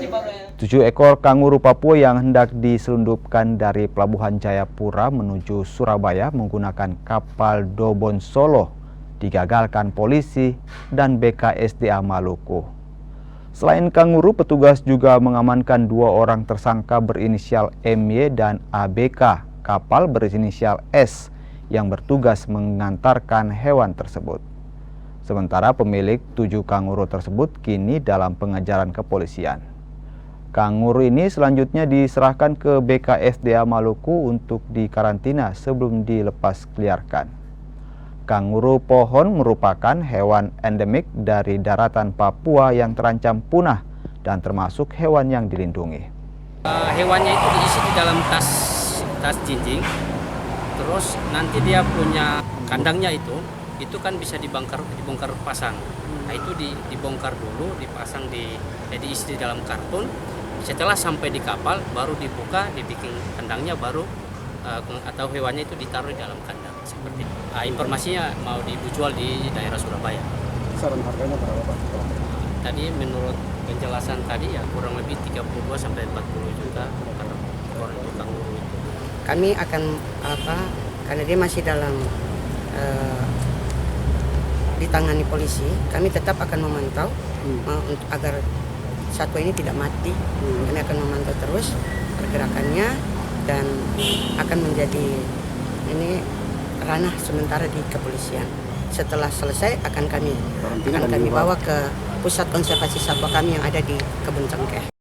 7 ekor kanguru Papua yang hendak diselundupkan dari Pelabuhan Jayapura menuju Surabaya menggunakan kapal Dobon Solo digagalkan polisi dan BKSDA Maluku. Selain kanguru, petugas juga mengamankan 2 orang tersangka berinisial MY dan ABK, kapal berinisial S yang bertugas mengantarkan hewan tersebut. Sementara pemilik 7 kanguru tersebut kini dalam pengejaran kepolisian. Kanguru ini selanjutnya diserahkan ke BKSDA Maluku untuk dikarantina sebelum dilepas liarkan. Kanguru pohon merupakan hewan endemik dari daratan Papua yang terancam punah dan termasuk hewan yang dilindungi. Hewannya itu diisi di dalam tas jinjing, terus nanti dia punya kandangnya itu kan bisa dibongkar pasang. Nah itu dibongkar dulu, dipasang diisi di dalam karton. Setelah sampai di kapal baru dibuka, dibikin kandangnya baru atau hewannya itu ditaruh di dalam kandang seperti itu. Informasinya mau dijual di daerah Surabaya. Saran harganya berapa Pak? Tadi menurut penjelasan tadi ya kurang lebih 32 sampai 40 juta per ekor kanguru itu. Kami akan karena dia masih dalam ditangani polisi, kami tetap akan memantau untuk agar satwa ini tidak mati. Kami akan memantau terus pergerakannya dan akan menjadi ini ranah sementara di kepolisian. Setelah selesai akan kami bawa ke pusat konservasi satwa kami yang ada di Kebun Cengkeh.